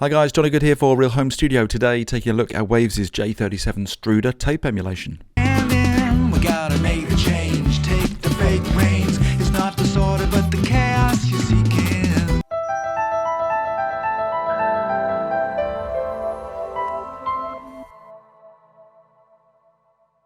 Hi guys, Johnny Good here for Real Home Studio. Today taking a look at Waves' J37 Studer Tape emulation. And then we gotta make a change. Take the fake brains. It's not disorder but the chaos you're seeking.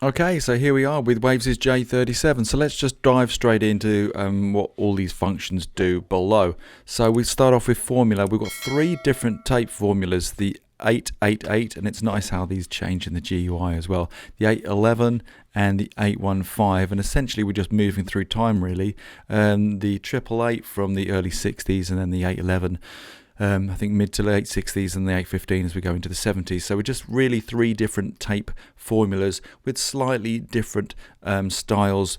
Okay, so here we are with Waves' J37. So let's just dive straight into what all these functions do below. So we start off with formula. We've got three different tape formulas. The 888, and it's nice how these change in the GUI as well. The 811 and the 815, and essentially we're just moving through time really. The 888 from the early 60s, and then the 811. I think mid to late 60s, and the 815 as we go into the 70s. So we're just really three different tape formulas with slightly different styles,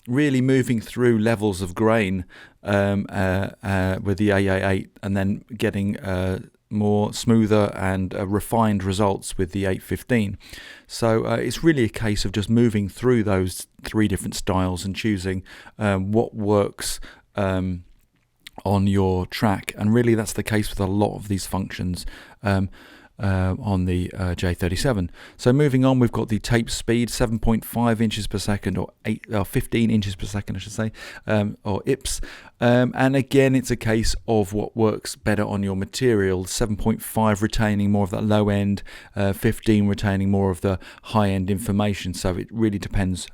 really moving through levels of grain with the 888, and then getting more smoother and refined results with the 815. So it's really a case of just moving through those three different styles and choosing what works on your track, and really that's the case with a lot of these functions on the J37. So moving on, we've got the tape speed, 7.5 inches per second, or 15 inches per second I should say, or IPS, and again it's a case of what works better on your material. 7.5 retaining more of that low end, 15 retaining more of the high end information. So it really depends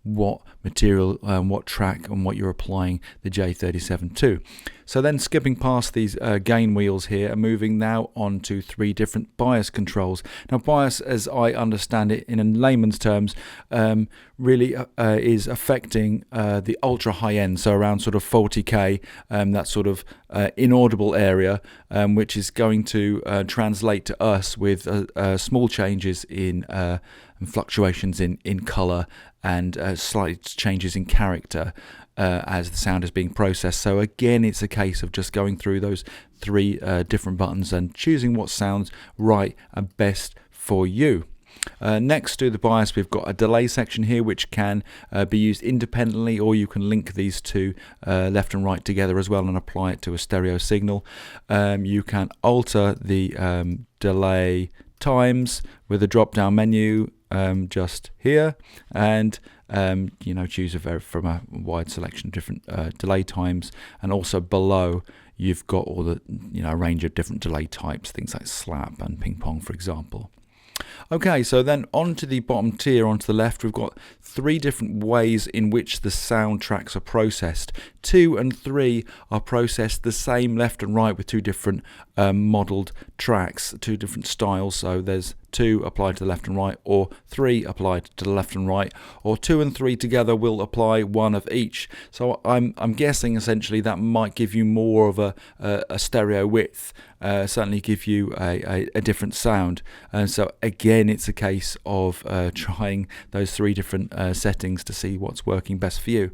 what material, what track, and what you're applying the J37 to. So then skipping past these gain wheels here and moving now on to three different bias controls. Now bias, as I understand it in layman's terms, really is affecting the ultra high end, so around sort of 40k, that sort of inaudible area, which is going to translate to us with small changes in fluctuations in color and slight changes in character as the sound is being processed. So again, it's a case of just going through those three different buttons and choosing what sounds right and best for you. Next to the bias, we've got a delay section here, which can be used independently, or you can link these two left and right together as well and apply it to a stereo signal. You can alter the delay times with a drop down menu just here, and choose from a wide selection of different delay times. And also below you've got all the range of different delay types, things like slap and ping pong, for example. Okay, so then onto the bottom tier, onto the left, we've got three different ways in which the sound tracks are processed. 2 and 3 are processed the same left and right with two different modelled tracks, two different styles. So there's 2 applied to the left and right, or 3 applied to the left and right, or 2 and 3 together will apply one of each. So I'm guessing essentially that might give you more of a stereo width, certainly give you a different sound. And so again, it's a case of trying those three different settings to see what's working best for you.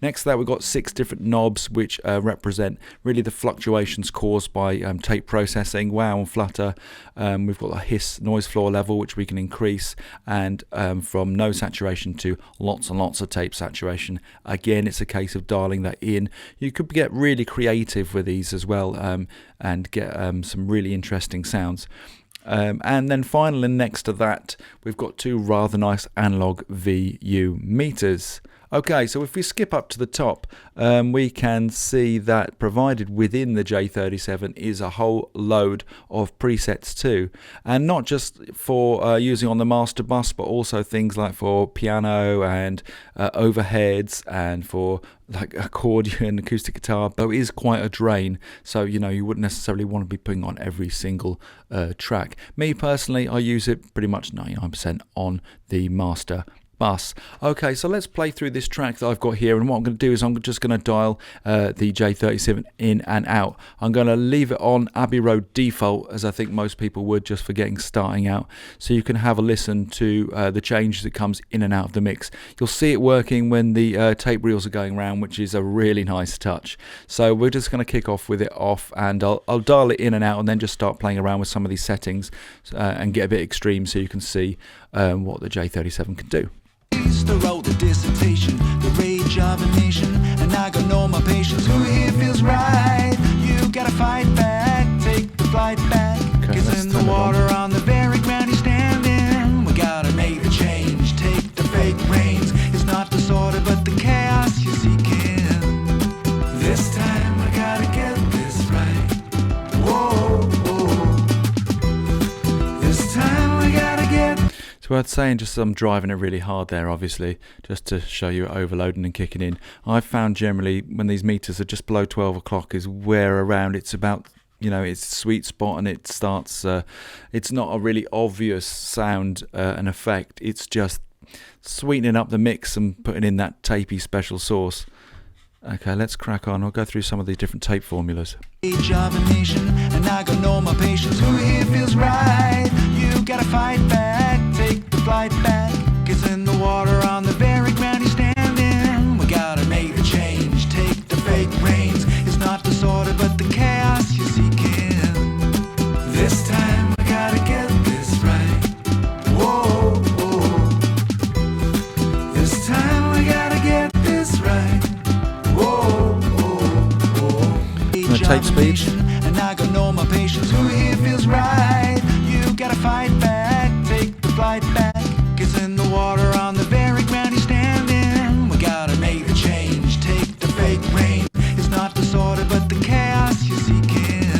Next to that, we've got 6 different knobs which represent really the fluctuations caused by tape processing, wow and flutter. We've got a hiss noise floor level, which we can increase, and from no saturation to lots and lots of tape saturation. Again, it's a case of dialing that in. You could get really creative with these as well, and get some really interesting sounds. And then finally, next to that, we've got 2 rather nice analog VU meters. Okay, so if we skip up to the top, we can see that provided within the J37 is a whole load of presets too, and not just for using on the master bus, but also things like for piano and overheads, and for like accordion, acoustic guitar. Though it is quite a drain, so you wouldn't necessarily want to be putting on every single track. Me personally, I use it pretty much 99% on the master bus. Okay, so let's play through this track that I've got here, and what I'm going to do is I'm just going to dial the J37 in and out. I'm going to leave it on Abbey Road default, as I think most people would, just for starting out, so you can have a listen to the changes that comes in and out of the mix. You'll see it working when the tape reels are going around, which is a really nice touch. So we're just going to kick off with it off, and I'll dial it in and out, and then just start playing around with some of these settings and get a bit extreme so you can see what the J37 can do. The road, the dissertation, the rage of a nation, and I got no more patience. Who here feels right? You gotta fight back, take the flight back. Okay, Gets let's in turn the it on. water on the very ground he's standing. We gotta make the change, take the fake reins. It's not disorder but the chaos you're seeking. This time I gotta get this right. Whoa, whoa. This time I gotta get. It's worth saying, just I'm driving it really hard there, obviously, just to show you it overloading and kicking in. I've found generally when these meters are just below 12 o'clock is where around it's about, you know, it's sweet spot, and it starts, it's not a really obvious sound and effect. It's just sweetening up the mix and putting in that tapey special sauce. Okay, let's crack on. I'll go through some of the different tape formulas. Age of a nation, and I got no more patience. Who here feels right? You gotta fight back, take the flight back. Gets in the water on the very ground he's standing. We gotta make the change, take the fake reins. It's not disorder but the chaos you're seeking. This time I gotta get this right. Whoa, whoa. This time I gotta get this right. Whoa, whoa, whoa. The tape speed. And I got no more patience. Who here feels right? You gotta fight back, take the flight back. Gets in the water on the very ground he's standing. We gotta make the change, take the fake reins. It's not disorder but the chaos you're seeking.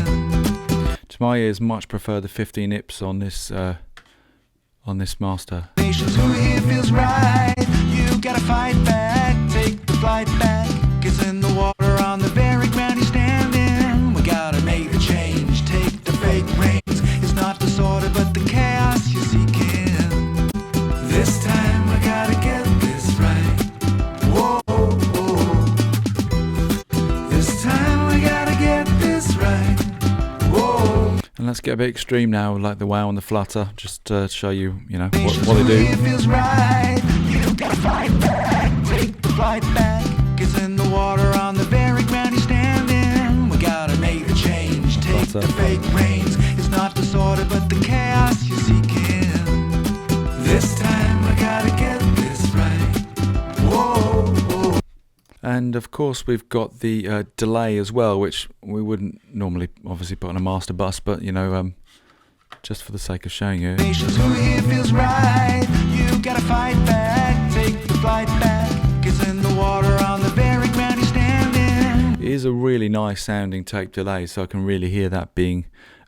To my ears, much prefer the 15 ips on this master. Patience, who here feels right? You gotta fight back, take the flight back. Gets in the water on the very ground he's standing. We gotta make the change, take the fake reins. It's not disorder but the chaos you're seeking. This time I gotta get this right. Whoa, whoa. This time I gotta get this right. Whoa. And let's get a bit extreme now, like the wow and the flutter, just to show you, you know, what they do. It feels right. You gotta fight back, take the flight back. Gets in the water on the very ground he's standing. We gotta make the change, take the fake reins. It's not disorder but the chaos you're seeking. This time I gotta get this right. Whoa, whoa. And of course we've got the delay as well, which we wouldn't normally obviously put on a master bus, but you know, just for the sake of showing you. Patience, who here feels right? You gotta fight back, take the flight back. Gets in the water on the very ground he's standing. It is a really nice sounding tape delay, so I can really hear that being,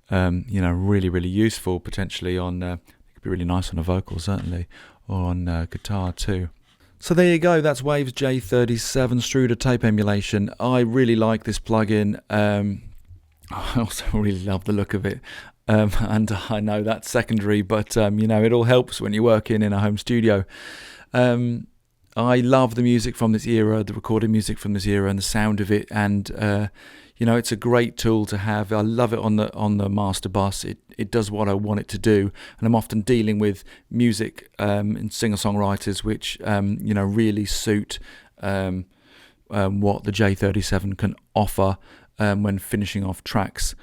you know, really, really useful potentially on, it could be really nice on a vocal certainly, or on guitar too. So there you go, that's Waves J37 Studer Tape emulation. I really like this plugin. I also really love the look of it. And I know that's secondary, but you know, it all helps when you're working in a home studio. I love the music from this era, the recorded music from this era, and the sound of it. And you know, it's a great tool to have. I love it on the master bus. It does what I want it to do, and I'm often dealing with music and singer-songwriters which you know, really suit what the J37 can offer when finishing off tracks.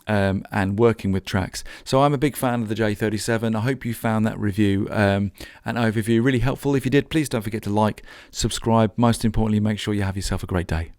And working with tracks. So I'm a big fan of the J37. I hope you found that review and overview really helpful. If you did, please don't forget to like, subscribe. Most importantly, make sure you have yourself a great day.